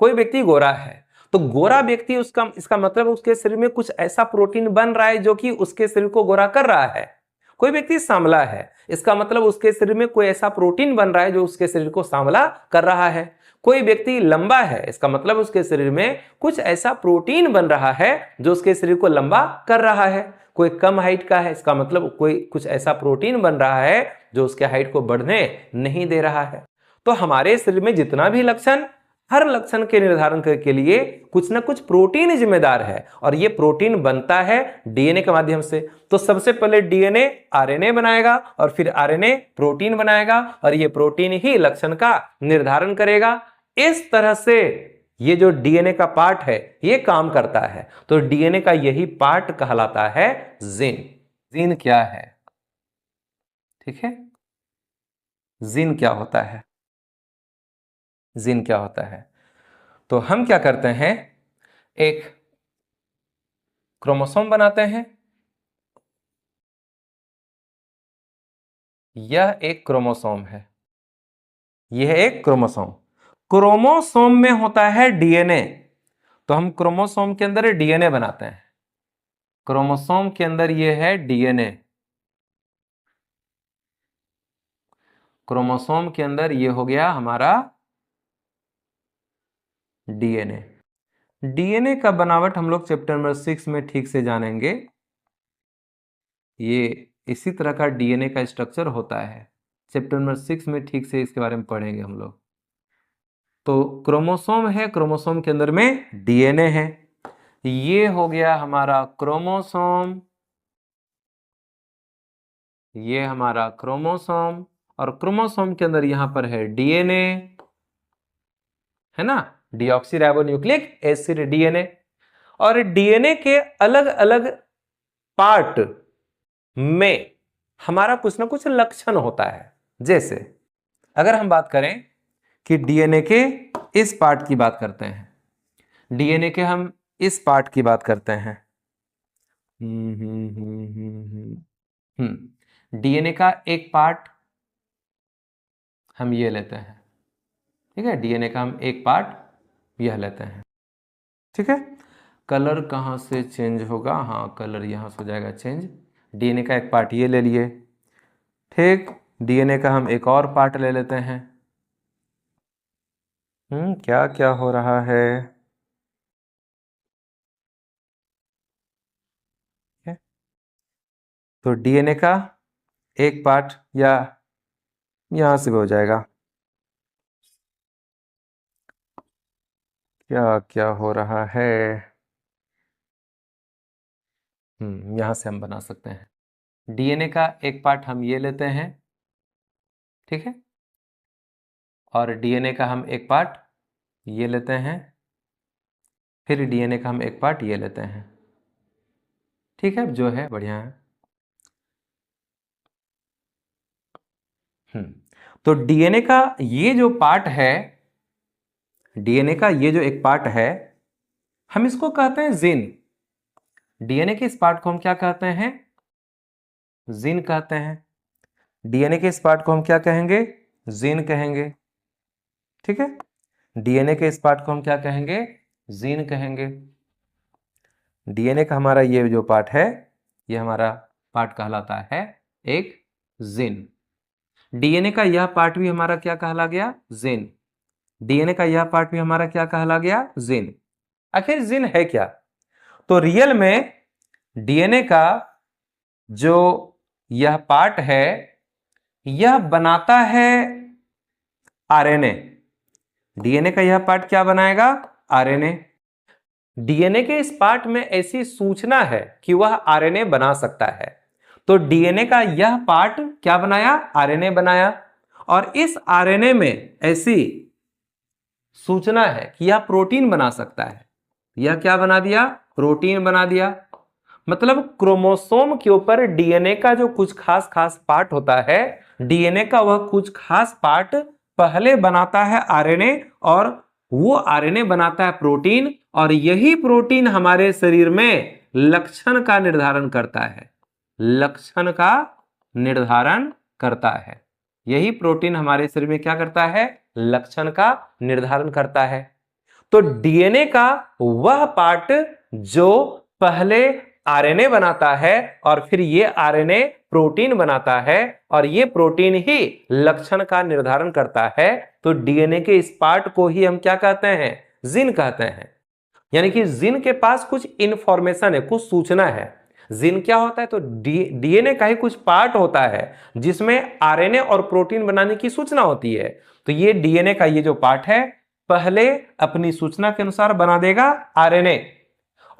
कोई व्यक्ति गोरा है, तो गोरा व्यक्ति उसका इसका मतलब उसके शरीर में कुछ ऐसा प्रोटीन बन रहा है जो कि उसके शरीर को गोरा कर रहा है। कोई व्यक्ति सांवला है, इसका मतलब उसके शरीर में कोई ऐसा प्रोटीन बन रहा है जो उसके शरीर को सांवला कर रहा है। कोई व्यक्ति लंबा है, इसका मतलब उसके शरीर में कुछ ऐसा प्रोटीन बन रहा है जो उसके शरीर को लंबा कर रहा है। कोई कम हाइट का है, इसका मतलब कोई कुछ ऐसा प्रोटीन बन रहा है जो उसके हाइट को बढ़ने नहीं दे रहा है। तो हमारे शरीर में जितना भी लक्षण, हर लक्षण के निर्धारण के लिए कुछ ना कुछ प्रोटीन जिम्मेदार है, और ये प्रोटीन बनता है डीएनए के माध्यम से। तो सबसे पहले डीएनए आरएनए बनाएगा और फिर आरएनए प्रोटीन बनाएगा, और ये प्रोटीन ही लक्षण का निर्धारण करेगा। इस तरह से ये जो डीएनए का पार्ट है ये काम करता है। तो डीएनए का यही पार्ट कहलाता है जीन। जीन क्या है? ठीक है, जीन क्या होता है? जीन क्या होता है? तो हम क्या करते हैं, एक क्रोमोसोम बनाते हैं। यह एक क्रोमोसोम है, यह एक क्रोमोसोम। क्रोमोसोम में होता है डीएनए, तो हम क्रोमोसोम के अंदर डीएनए बनाते हैं। क्रोमोसोम के अंदर यह है डीएनए, क्रोमोसोम के अंदर यह हो गया हमारा डीएनए। डीएनए का बनावट हम लोग चैप्टर नंबर 6 में ठीक से जानेंगे। ये इसी तरह का डीएनए का स्ट्रक्चर होता है, चैप्टर नंबर 6 में ठीक से इसके बारे में पढ़ेंगे हम लोग। तो क्रोमोसोम है, क्रोमोसोम के अंदर में डीएनए है। ये हो गया हमारा क्रोमोसोम, ये हमारा क्रोमोसोम, और क्रोमोसोम के अंदर यहां पर है डीएनए, है ना, डीऑक्सीराइबोन्यूक्लिक एसिड डीएनए। और डीएनए के अलग अलग पार्ट में हमारा कुछ ना कुछ लक्षण होता है। जैसे अगर हम बात करें कि डीएनए के इस पार्ट की बात करते हैं, डीएनए के हम इस पार्ट की बात करते हैं, डीएनए का एक पार्ट हम ये लेते हैं, ठीक है, डीएनए का हम एक पार्ट यह लेते हैं, ठीक है। कलर कहाँ से चेंज होगा? हाँ, कलर यहाँ से हो जाएगा चेंज। डीएनए का एक पार्ट ये ले लिए, ठीक। डीएनए का हम एक और पार्ट ले लेते हैं। क्या क्या हो रहा है? तो डीएनए का एक पार्ट या यहां से भी हो जाएगा। क्या क्या हो रहा है? यहां से हम बना सकते हैं। डीएनए का एक पार्ट हम ये लेते हैं, ठीक है, और डीएनए का हम एक पार्ट ये लेते हैं, फिर डीएनए का हम एक पार्ट ये लेते हैं, ठीक है, जो है बढ़िया है। तो डीएनए का ये जो पार्ट है, डीएनए का ये जो एक पार्ट है, हम इसको कहते हैं जीन। डीएनए के इस पार्ट को हम क्या कहते हैं? जीन कहते हैं। डीएनए के इस पार्ट को हम क्या कहेंगे? जीन कहेंगे, ठीक है। डीएनए के इस पार्ट को हम क्या कहेंगे? जीन कहेंगे। डीएनए का हमारा ये जो पार्ट है, ये हमारा पार्ट कहलाता है एक जीन। डीएनए का यह पार्ट भी हमारा क्या कहला गया? जीन। डीएनए का यह पार्ट भी हमारा क्या कहला गया? जीन। आखिर जीन है क्या? तो रियल में डीएनए का जो यह पार्ट है, यह बनाता है आरएनए। डीएनए का यह पार्ट क्या बनाएगा? आरएनए। डीएनए के इस पार्ट में ऐसी सूचना है कि वह आरएनए बना सकता है। तो डीएनए का यह पार्ट क्या बनाया? आरएनए बनाया। और इस आरएनए में ऐसी सूचना है कि यह प्रोटीन बना सकता है। यह क्या बना दिया? प्रोटीन बना दिया। मतलब क्रोमोसोम के ऊपर डीएनए का जो कुछ खास खास पार्ट होता है, डीएनए का वह कुछ खास पार्ट पहले बनाता है आरएनए, और वो आरएनए बनाता है प्रोटीन, और यही प्रोटीन हमारे शरीर में लक्षण का निर्धारण करता है। लक्षण का निर्धारण करता है। यही प्रोटीन हमारे शरीर में क्या करता है? लक्षण का निर्धारण करता है। तो डीएनए का वह पार्ट जो पहले आरएनए बनाता है और फिर ये आरएनए प्रोटीन बनाता है और ये प्रोटीन ही लक्षण का निर्धारण करता है। तो डीएनए के इस पार्ट को ही हम क्या कहते हैं? जीन कहते हैं। यानी कि जीन के पास कुछ इंफॉर्मेशन है, कुछ सूचना है। जीन क्या होता है? तो डीएनए का ही कुछ पार्ट होता है जिसमें आरएनए और प्रोटीन बनाने की सूचना होती है। तो ये डीएनए का ये जो पार्ट है पहले अपनी सूचना के अनुसार बना देगा आरएनए,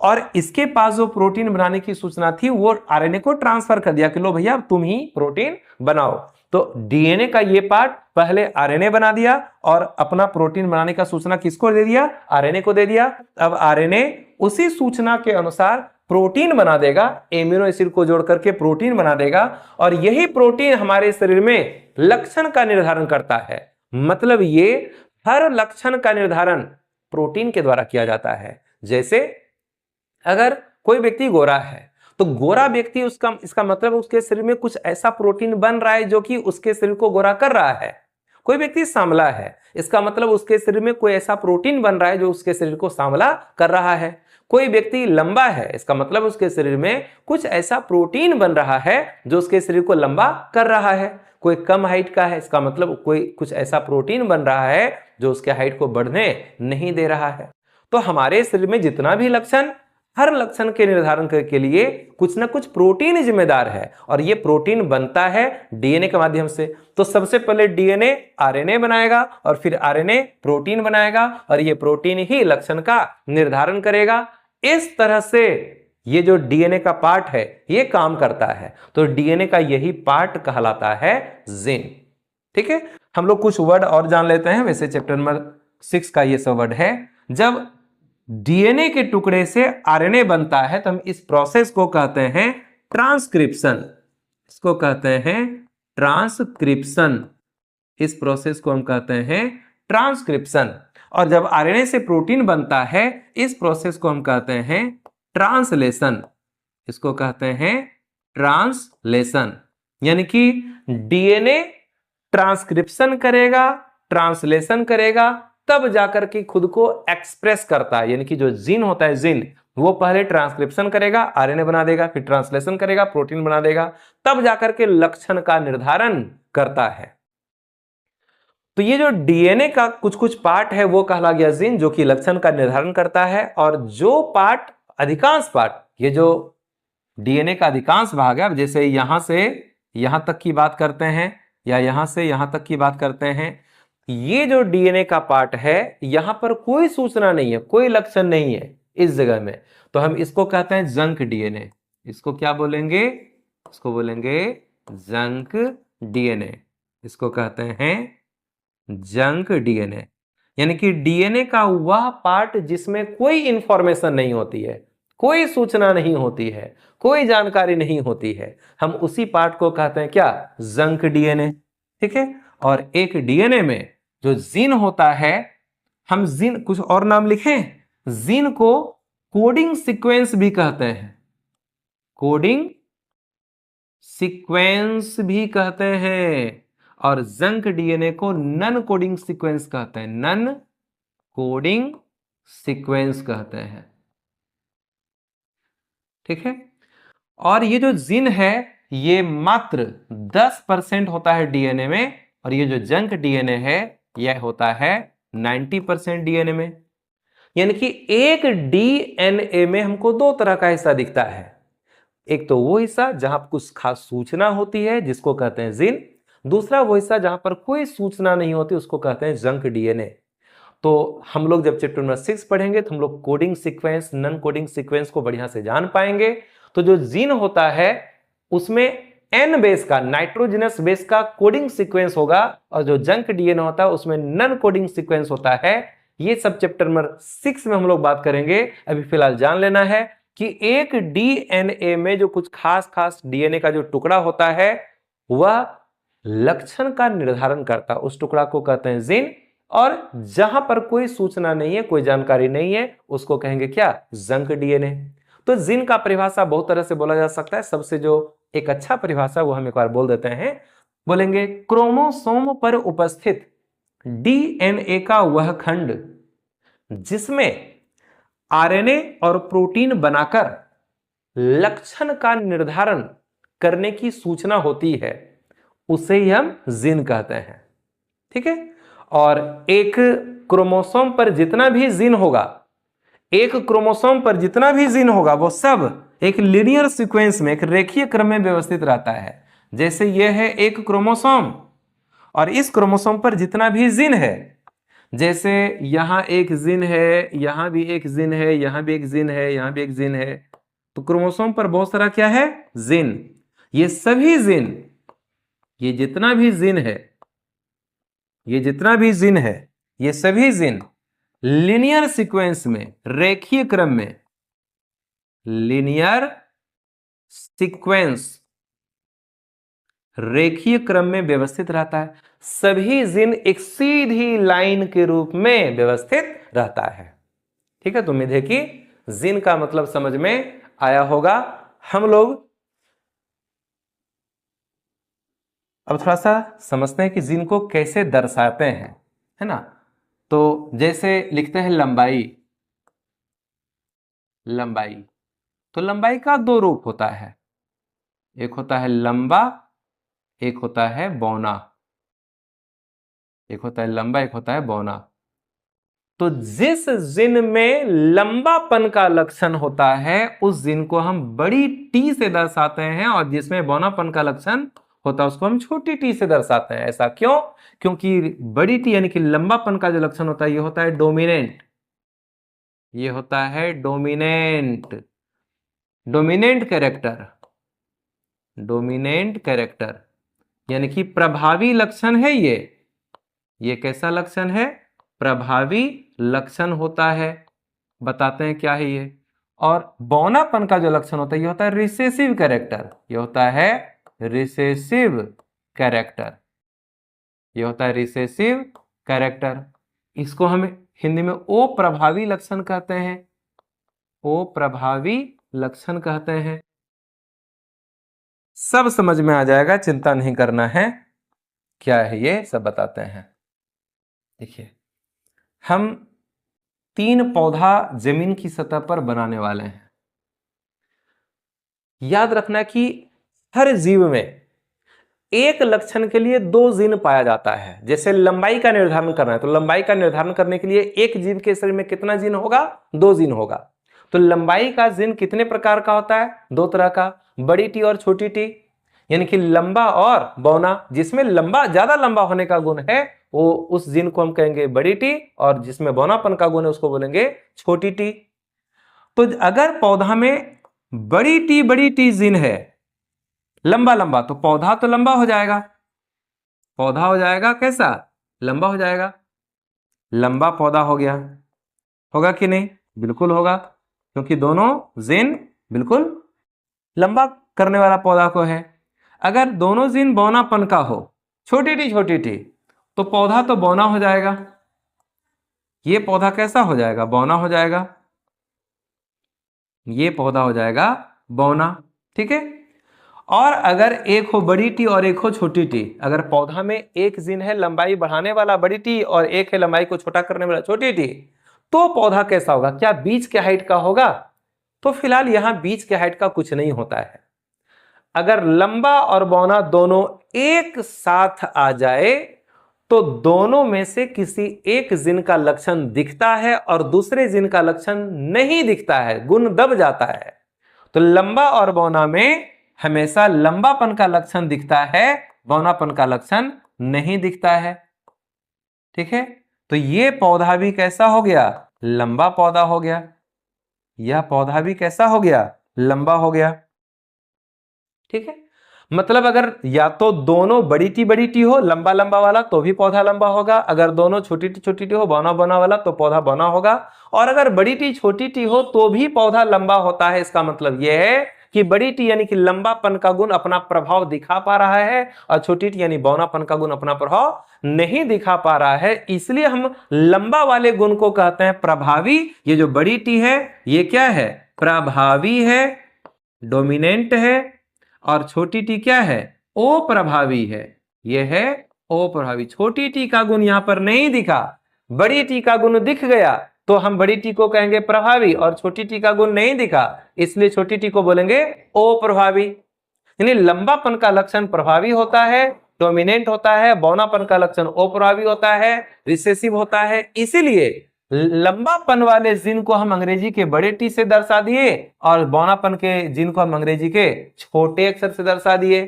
और इसके पास जो प्रोटीन बनाने की सूचना थी वो आरएनए को ट्रांसफर कर दिया कि लो भैया तुम ही प्रोटीन बनाओ। तो डीएनए का ये पार्ट पहले आरएनए बना दिया और अपना प्रोटीन बनाने का सूचना किसको दे दिया? आरएनए को दे दिया। अब आरएनए उसी सूचना के अनुसार प्रोटीन बना देगा, एमिनो एसिड को जोड़ करके प्रोटीन बना देगा, और यही प्रोटीन हमारे शरीर में लक्षण का निर्धारण करता है। मतलब ये हर लक्षण का निर्धारण प्रोटीन के द्वारा किया जाता है। जैसे अगर कोई व्यक्ति गोरा है तो गोरा व्यक्ति इसका मतलब उसके शरीर में कुछ ऐसा प्रोटीन बन रहा है जो कि उसके शरीर को गोरा कर रहा है। कोई व्यक्ति सांवला है, इसका मतलब उसके शरीर में कोई ऐसा प्रोटीन बन रहा है जो उसके शरीर को सांवला कर रहा है। कोई व्यक्ति लंबा है, इसका मतलब उसके शरीर में कुछ ऐसा प्रोटीन बन रहा है जो उसके शरीर को लंबा कर रहा है। कोई कम हाइट का है, इसका मतलब कोई कुछ ऐसा प्रोटीन बन रहा है जो उसके हाइट को बढ़ने नहीं दे रहा है। तो हमारे शरीर में जितना भी लक्षण, हर लक्षण के निर्धारण के लिए कुछ ना कुछ प्रोटीन जिम्मेदार है, और ये प्रोटीन बनता है डीएनए के माध्यम से। तो सबसे पहले डीएनए आरएनए बनाएगा और फिर आरएनए प्रोटीन बनाएगा और ये प्रोटीन ही लक्षण का निर्धारण करेगा। इस तरह से ये जो डीएनए का पार्ट है ये काम करता है। तो डीएनए का यही पार्ट कहलाता है जीन। ठीक है, हम लोग कुछ वर्ड और जान लेते हैं। वैसे चैप्टर नंबर 6 का ये सब वर्ड है। जब डीएनए के टुकड़े से आरएनए बनता है तो हम इस प्रोसेस को कहते हैं ट्रांसक्रिप्शन। इसको कहते हैं ट्रांसक्रिप्शन। इस प्रोसेस को हम कहते हैं ट्रांसक्रिप्शन। और जब आरएनए से प्रोटीन बनता है इस प्रोसेस को हम कहते हैं ट्रांसलेशन। इसको कहते हैं ट्रांसलेशन। यानी कि डीएनए ट्रांसक्रिप्शन करेगा, ट्रांसलेशन करेगा, तब जाकर के खुद को एक्सप्रेस करता है। यानी कि जो जीन होता है, जीन वो पहले ट्रांसक्रिप्शन करेगा, आरएनए बना देगा, फिर ट्रांसलेशन करेगा, प्रोटीन बना देगा, तब जाकर के लक्षण का निर्धारण करता है। तो ये जो डीएनए का कुछ कुछ पार्ट है वो कहला गया जीन, जो कि लक्षण का निर्धारण करता है। और जो पार्ट, अधिकांश पार्ट, ये जो डीएनए का अधिकांश भाग है, जैसे यहां से यहां तक की बात करते हैं या यहां से यहां तक की बात करते हैं, ये जो डीएनए का पार्ट है यहां पर कोई सूचना नहीं है, कोई लक्षण नहीं है इस जगह में। तो हम इसको कहते हैं जंक डीएनए। इसको क्या बोलेंगे? इसको बोलेंगे जंक डीएनए। इसको कहते हैं जंक डीएनए। यानी कि डीएनए का वह पार्ट जिसमें कोई इंफॉर्मेशन नहीं होती है, कोई सूचना नहीं होती है, कोई जानकारी नहीं होती है, हम उसी पार्ट को कहते हैं क्या? Junk DNA. ठीक है। और एक डीएनए में जो जीन होता है, हम जीन कुछ और नाम लिखें, जीन को कोडिंग सीक्वेंस भी कहते हैं। कोडिंग सीक्वेंस भी कहते हैं। और जंक डीएनए को नन कोडिंग सीक्वेंस कहते हैं। नन कोडिंग सीक्वेंस कहते हैं। ठीक है। और ये जो जीन है ये मात्र 10% होता है डीएनए में, और ये जो जंक डीएनए है यह होता है 90% डीएनए में। यानी कि एक डीएनए में हमको दो तरह का हिस्सा दिखता है। एक तो वो हिस्सा जहां कुछ खास सूचना होती है जिसको कहते हैं जीन, दूसरा वो हिस्सा जहां पर कोई सूचना नहीं होती उसको कहते हैं जंक डीएनए। तो हम लोग जब चैप्टर नंबर 6 पढ़ेंगे तो हम लोग coding sequence, non coding sequence को बढ़िया से जान पाएंगे। तो जो जीन होता है उसमें एन बेस का, नाइट्रोजनस बेस का कोडिंग सीक्वेंस होगा, और जो जंक डीएनए होता है उसमें नन कोडिंग सीक्वेंस होता है। ये सब चैप्टर नंबर 6 में हम लोग बात करेंगे। अभी फिलहाल जान लेना है कि एक डीएनए में जो कुछ खास डीएनए का जो टुकड़ा होता है वह लक्षण का निर्धारण करता है, उस टुकड़ा को कहते हैं जीन। और जहां पर कोई सूचना नहीं है, कोई जानकारी नहीं है, उसको कहेंगे क्या? Junk DNA. तो जीन का परिभाषा बहुत तरह से बोला जा सकता है। सबसे जो एक अच्छा परिभाषा वो हम एक बार बोल देते हैं, बोलेंगे क्रोमोसोम पर उपस्थित डीएनए का वह खंड जिसमें आरएनए और प्रोटीन बनाकर लक्षण का निर्धारण करने की सूचना होती है, उसे ही हम जीन कहते हैं। ठीक है। और एक क्रोमोसोम पर जितना भी जीन होगा, एक क्रोमोसोम पर जितना भी जीन होगा वो सब एक लीनियर सीक्वेंस में, एक रेखीय क्रम में व्यवस्थित रहता है। जैसे यह है एक क्रोमोसोम, और इस क्रोमोसोम पर जितना भी जीन है, जैसे यहां एक जीन है, यहां भी एक जीन है, यहां भी एक जीन है, यहां भी एक जीन है, तो क्रोमोसोम पर बहुत सारा क्या है, जीन। ये सभी जीन, ये जितना भी जीन है, ये जितना भी जीन है, ये सभी जीन लीनियर सीक्वेंस में, रेखीय क्रम में, लीनियर सीक्वेंस, रेखीय क्रम में व्यवस्थित रहता है। सभी जीन एक सीधी लाइन के रूप में व्यवस्थित रहता है। ठीक है। तो उम्मीद है कि जीन का मतलब समझ में आया होगा। हम लोग अब थोड़ा सा समझते हैं कि जीन को कैसे दर्शाते हैं, है ना। तो जैसे लिखते हैं लंबाई, लंबाई, तो लंबाई का दो रूप होता है, एक होता है लंबा, एक होता है बौना। एक होता है लंबा, एक होता है बौना। तो जिस जिन में लंबापन का लक्षण होता है उस जिन को हम बड़ी टी से दर्शाते हैं, और जिसमें बौनापन का लक्षण होता है उसको हम छोटी टी से दर्शाते हैं। ऐसा क्यों? क्योंकि बड़ी टी यानी कि लंबापन का जो लक्षण होता है ये होता है डोमिनेंट, ये होता है dominant, dominant character, dominant character यानी कि प्रभावी लक्षण है ये कैसा लक्षण है? प्रभावी लक्षण होता है। बताते हैं क्या है ये। और बौनापन का जो लक्षण होता है ये होता है रिसेसिव कैरेक्टर, ये होता है रिसेसिव कैरेक्टर, ये होता है रिसेसिव कैरेक्टर। इसको हम हिंदी में ओ प्रभावी लक्षण कहते हैं, ओ प्रभावी लक्षण कहते हैं। सब समझ में आ जाएगा, चिंता नहीं करना है। क्या है ये सब बताते हैं। देखिए, हम 3 पौधा जमीन की सतह पर बनाने वाले हैं। याद रखना कि हर जीव में एक लक्षण के लिए 2 जीन पाया जाता है। जैसे लंबाई का निर्धारण करना है तो लंबाई का निर्धारण करने के लिए एक जीव के शरीर में कितना जीन होगा? 2 जीन होगा। तो लंबाई का जीन कितने प्रकार का होता है? 2 तरह का, बड़ी टी और छोटी टी, यानी कि लंबा और बौना। जिसमें लंबा, ज्यादा लंबा होने का गुण है वो उस जीन को हम कहेंगे बड़ी टी, और जिसमें बौनापन का गुण है उसको बोलेंगे छोटी टी। तो अगर पौधा में बड़ी टी जीन है, लंबा लंबा, तो पौधा तो लंबा हो जाएगा, पौधा हो जाएगा कैसा? लंबा हो जाएगा। लंबा पौधा हो गया, होगा कि नहीं? बिल्कुल होगा, क्योंकि दोनों जीन बिल्कुल लंबा करने वाला पौधा को है। अगर दोनों जीन बौनापन का हो, छोटी टी, तो पौधा तो बौना हो जाएगा। ये पौधा कैसा हो जाएगा? बौना हो जाएगा। ये पौधा हो जाएगा बौना। ठीक है। और अगर एक हो बड़ी टी और एक हो छोटी टी, अगर पौधा में एक जीन है लंबाई बढ़ाने वाला बड़ी टी और एक है लंबाई को छोटा करने वाला छोटी टी, तो पौधा कैसा होगा? क्या बीच के हाइट का होगा? तो फिलहाल यहां बीच के हाइट का कुछ नहीं होता है। अगर लंबा और बौना दोनों एक साथ आ जाए तो दोनों में से किसी एक जिन का लक्षण दिखता है और दूसरे जिन का लक्षण नहीं दिखता है, गुण दब जाता है। तो लंबा और बौना में हमेशा लंबापन का लक्षण दिखता है, बौनापन का लक्षण नहीं दिखता है। ठीक है। तो ये पौधा भी कैसा हो गया? लंबा पौधा हो गया। यह पौधा भी कैसा हो गया? लंबा हो गया। ठीक है। मतलब अगर या तो दोनों बड़ी टी हो, लंबा लंबा वाला, तो भी पौधा लंबा होगा। अगर दोनों छोटी टी हो, बौना बौना वाला, तो पौधा बौना होगा। और अगर बड़ी टी छोटी टी हो तो भी पौधा लंबा होता है। इसका मतलब यह है कि बड़ी टी यानी कि लंबापन का गुण अपना प्रभाव दिखा पा रहा है और छोटी टी यानी बौनापन का गुण अपना प्रभाव नहीं दिखा पा रहा है। इसलिए हम लंबा वाले गुण को कहते हैं प्रभावी। ये जो बड़ी टी है ये क्या है? प्रभावी है, डोमिनेंट है। और छोटी टी क्या है? अप्रभावी है। यह है अप्रभावी। छोटी टी का गुण यहां पर नहीं दिखा, बड़ी टी का गुण दिख गया तो हम बड़ी टी को कहेंगे प्रभावी, और छोटी टी का गुण नहीं दिखा इसलिए छोटी टी को बोलेंगे अप्रभावी। यानी लंबापन का लक्षण प्रभावी होता है, डोमिनेंट होता है, बौनापन का लक्षण अप्रभावी होता है, रिसेसिव होता है। इसीलिए लंबापन वाले जिन को हम अंग्रेजी के बड़े टी से दर्शा दिए और बौनापन के जिन को हम अंग्रेजी के छोटे अक्षर से दर्शा दिए,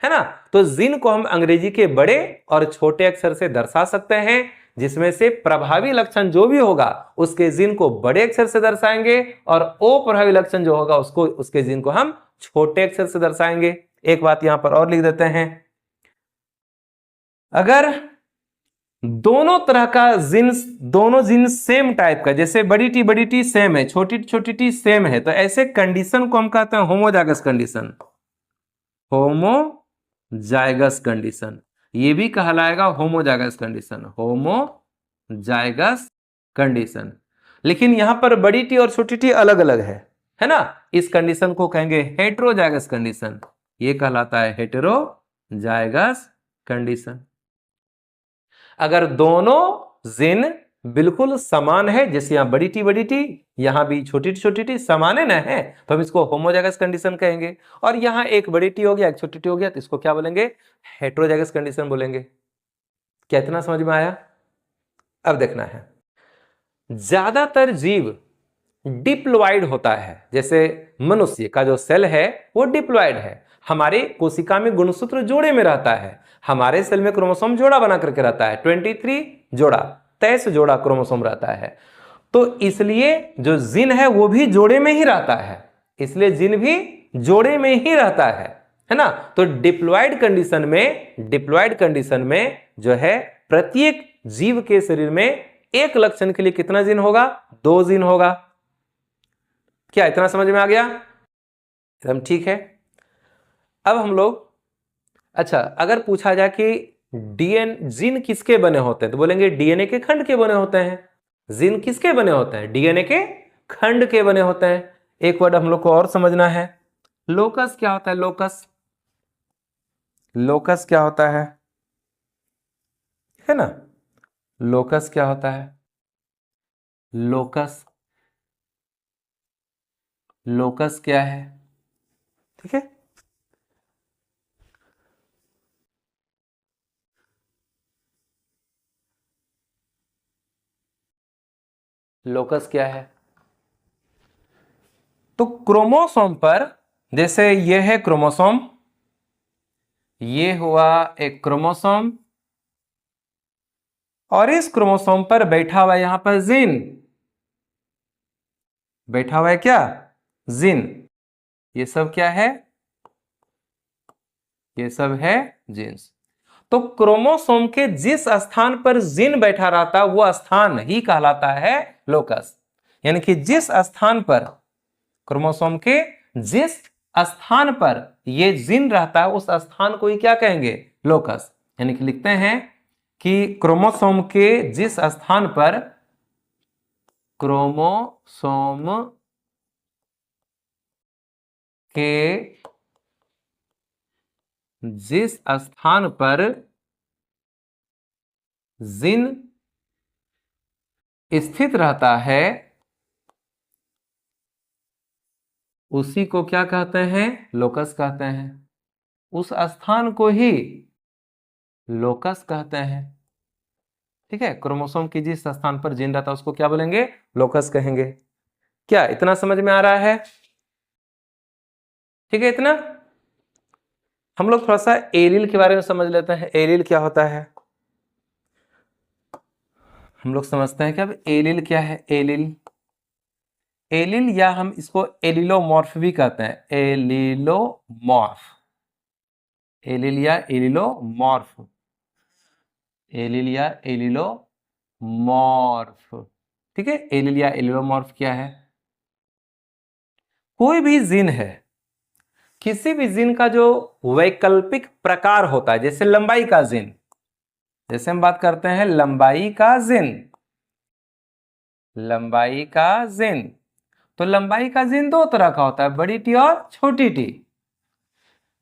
है ना। तो जिन को हम अंग्रेजी के बड़े और छोटे अक्षर से दर्शा सकते हैं, जिसमें से प्रभावी लक्षण जो भी होगा उसके जिन को बड़े अक्षर से दर्शाएंगे और अप्रभावी लक्षण जो होगा उसको उसके जिन को हम छोटे अक्षर से दर्शाएंगे। एक बात यहां पर और लिख देते हैं, अगर दोनों तरह का जिन्स, दोनों जिन्स सेम टाइप का, जैसे बड़ी टी सेम है, छोटी टी सेम है, तो ऐसे कंडीशन को हम कहते हैं होमोजाइगस कंडीशन। होमोजाइगस कंडीशन, ये भी कहलाएगा होमोजाइगस कंडीशन, होमोजाइगस कंडीशन। लेकिन यहां पर बड़ी टी और छोटी टी अलग अलग है ना। इस कंडीशन को कहेंगे हेटेरोजाइगस कंडीशन, ये कहलाता है हेटेरोजाइगस कंडीशन। अगर दोनों जिन बिल्कुल समान है, जैसे यहां बड़ी टी यहां भी छोटी टी समान है ना, है, तो हम इसको होमोजाइगस कंडीशन कहेंगे। और यहां एक बड़ी टी हो गया एक छोटी टी हो गया, तो इसको क्या बोलेंगे, हेटेरोजाइगस कंडीशन बोलेंगे। क्या इतना समझ में आया? अब देखना है, ज्यादातर जीव डिप्लॉइड होता है, जैसे मनुष्य का जो सेल है वो डिप्लॉइड है। हमारे कोशिका में गुणसूत्र जोड़े में रहता है, हमारे सेल में क्रोमोसोम जोड़ा बना करके रहता है, 23 जोड़ा, 23 जोड़ा क्रोमोसोम रहता है। तो इसलिए जो जिन है वो भी जोड़े में ही रहता है, इसलिए जिन भी जोड़े में ही रहता है ना। तो डिप्लॉइड कंडीशन में जो है प्रत्येक जीव के शरीर में एक लक्षण के लिए कितना जिन होगा, 2 जिन होगा। क्या इतना समझ में आ गया? एकदम ठीक है। अब हम लोग, अच्छा, अगर पूछा जाए कि जिन किसके बने होते हैं, तो बोलेंगे डीएनए के खंड के बने होते हैं। जिन किसके बने होते हैं? डीएनए के खंड के बने होते हैं। एक वर्ड हम लोग को और समझना है, लोकस क्या होता है? लोकस क्या होता है ना। लोकस क्या होता है? लोकस क्या है? ठीक है, लोकस क्या है? तो क्रोमोसोम पर, जैसे ये है क्रोमोसोम, ये हुआ एक क्रोमोसोम, और इस क्रोमोसोम पर बैठा हुआ यहां पर जिन, बैठा हुआ है क्या? जिन। ये सब क्या है? ये सब है जीन्स। तो क्रोमोसोम के जिस स्थान पर जिन बैठा रहता है वो स्थान ही कहलाता है लोकस। यानी कि जिस स्थान पर, क्रोमोसोम के जिस स्थान पर ये जिन रहता है उस स्थान को ही क्या कहेंगे? लोकस। यानी कि लिखते हैं कि क्रोमोसोम के जिस स्थान पर, क्रोमोसोम के जिस स्थान पर जिन स्थित रहता है उसी को क्या कहते हैं? लोकस कहते हैं। उस स्थान को ही लोकस कहते हैं। ठीक है, क्रोमोसोम की जिस स्थान पर जिन रहता है उसको क्या बोलेंगे? लोकस कहेंगे। क्या इतना समझ में आ रहा है? ठीक है, इतना। हम लोग थोड़ा सा एलील के बारे में समझ लेते हैं। एलील क्या होता है? हम लोग समझते हैं कि अब एलील क्या है। एलील या हम इसको एलिलोमॉर्फ भी कहते हैं, एलिलोमॉर्फ, एलील या एलिलोमॉर्फ, एलील या एलिलोमॉर्फ। ठीक है, एलील या एलिलोमॉर्फ क्या है? कोई भी जिन है, किसी भी जिन का जो वैकल्पिक प्रकार होता है, जैसे लंबाई का जिन, जैसे हम बात करते हैं लंबाई का जिन, लंबाई का जिन, तो लंबाई का जिन 2 तरह का होता है, बड़ी टी और छोटी टी।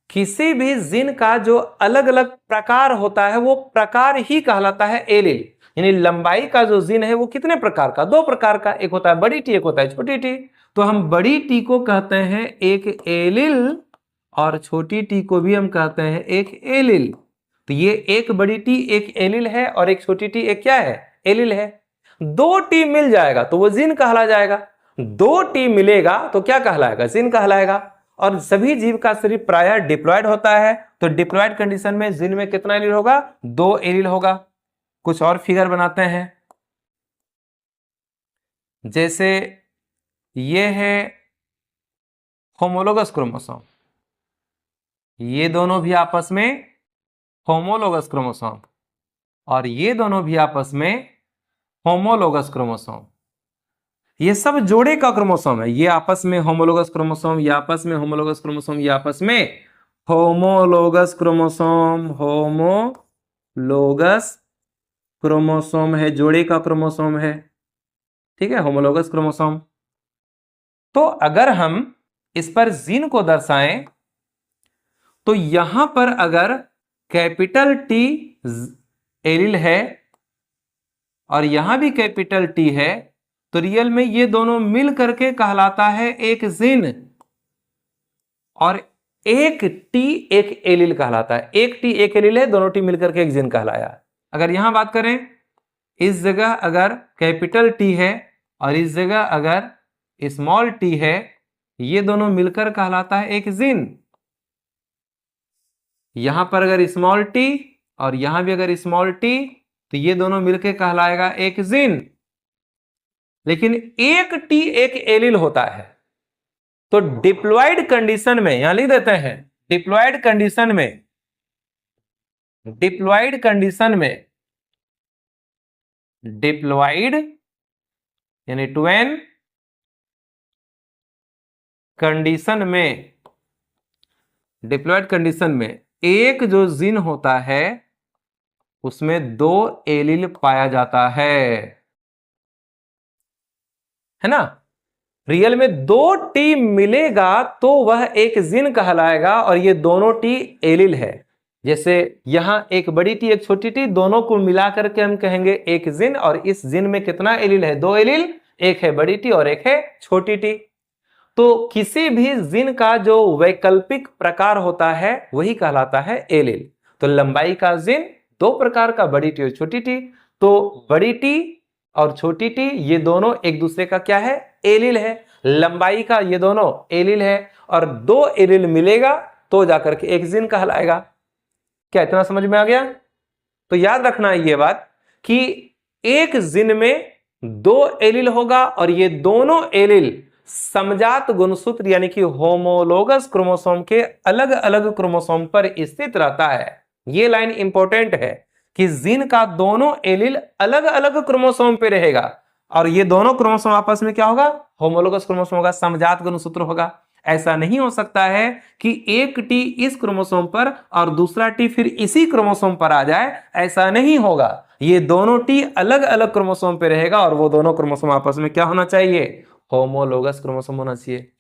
किसी भी जिन का जो अलग अलग प्रकार होता है वो प्रकार ही कहलाता है एलील। यानी लंबाई का जो जीन है वो कितने प्रकार का, 2 प्रकार का, एक होता है बड़ी टी, एक होता है छोटी टी। तो हम बड़ी टी को कहते हैं एक एलिल और छोटी टी को भी हम कहते हैं एक एलिल। तो ये एक बड़ी टी एक एलिल है और एक छोटी टी एक क्या है, एलिल है। 2 टी मिल जाएगा तो वो जीन कहला जाएगा, 2 टी मिलेगा तो क्या कहलाएगा, जीन कहलाएगा। और सभी जीव का शरीर प्रायः डिप्लॉयड होता है, तो डिप्लॉयड कंडीशन में जीन में कितना एलिल होगा, 2 एलिल होगा। कुछ और फिगर बनाते हैं, जैसे ये है होमोलोगस क्रोमोसोम, ये दोनों भी आपस में होमोलोगस क्रोमोसोम, और ये दोनों भी आपस में होमोलोगस क्रोमोसोम। ये सब जोड़े का क्रोमोसोम है, ये आपस में होमोलोगस क्रोमोसोम, ये आपस में होमोलोगस क्रोमोसोम, ये आपस में होमोलोगस क्रोमोसोम, होमोलोगस क्रोमोसोम है, जोड़े का क्रोमोसोम है, ठीक है, होमोलोगस क्रोमोसोम। तो अगर हम इस पर जीन को दर्शाएं तो यहां पर अगर कैपिटल टी एलिल है और यहां भी कैपिटल टी है तो रियल में ये दोनों मिल करके कहलाता है एक जीन, और एक टी एक एलिल कहलाता है। एक टी एक एलिल है, दोनों टी मिलकर के एक जीन कहलाया। अगर यहां बात करें, इस जगह अगर कैपिटल टी है और इस जगह अगर स्मॉल टी है, ये दोनों मिलकर कहलाता है एक जीन। यहां पर अगर स्मॉल टी और यहां भी अगर स्मॉल टी, तो ये दोनों मिलकर कहलाएगा एक जीन। लेकिन एक टी एक एलिल होता है, तो डिप्लॉयड कंडीशन में, यहां लिख देते हैं, डिप्लॉयड कंडीशन में, डिप्लॉयड कंडीशन में, डिप्लॉयड यानी ट्वेन कंडीशन में, डिप्लॉयड कंडीशन में एक जो जीन होता है उसमें 2 एलिल पाया जाता है ना। रियल में 2 टी मिलेगा तो वह एक जीन कहलाएगा, और ये दोनों टी एलिल है। जैसे यहां एक बड़ी टी एक छोटी टी, दोनों को मिलाकर के हम कहेंगे एक जीन, और इस जीन में कितना एलिल है, 2 एलिल, एक है बड़ी टी और एक है छोटी टी। तो किसी भी जीन का जो वैकल्पिक प्रकार होता है वही कहलाता है एलिल। तो लंबाई का जीन 2 प्रकार का, बड़ी टी और छोटी टी। तो बड़ी टी और छोटी टी ये दोनों एक दूसरे का क्या है, एलिल है। लंबाई का ये दोनों एलिल है, और 2 एलिल मिलेगा तो जाकर के एक जीन कहलाएगा। क्या इतना समझ में आ गया? तो याद रखना ये बात कि एक जीन में 2 एलिल होगा, और ये दोनों एलिल समजात गुणसूत्र यानी कि होमोलोगस क्रोमोसोम के अलग अलग क्रोमोसोम पर स्थित रहता है। ये लाइन इंपॉर्टेंट है कि जीन का दोनों एलिल अलग अलग क्रोमोसोम पे रहेगा, और ये दोनों क्रोमोसोम आपस में क्या होगा, होमोलोगस क्रोमोसोम होगा, समजात गुणसूत्र होगा। ऐसा नहीं हो सकता है कि एक टी इस क्रोमोसोम पर और दूसरा टी फिर इसी क्रोमोसोम पर आ जाए, ऐसा नहीं होगा। ये दोनों टी अलग अलग क्रोमोसोम पे रहेगा, और वो दोनों क्रोमोसोम आपस में क्या होना चाहिए, होमोलोगस क्रोमोसोम होना चाहिए।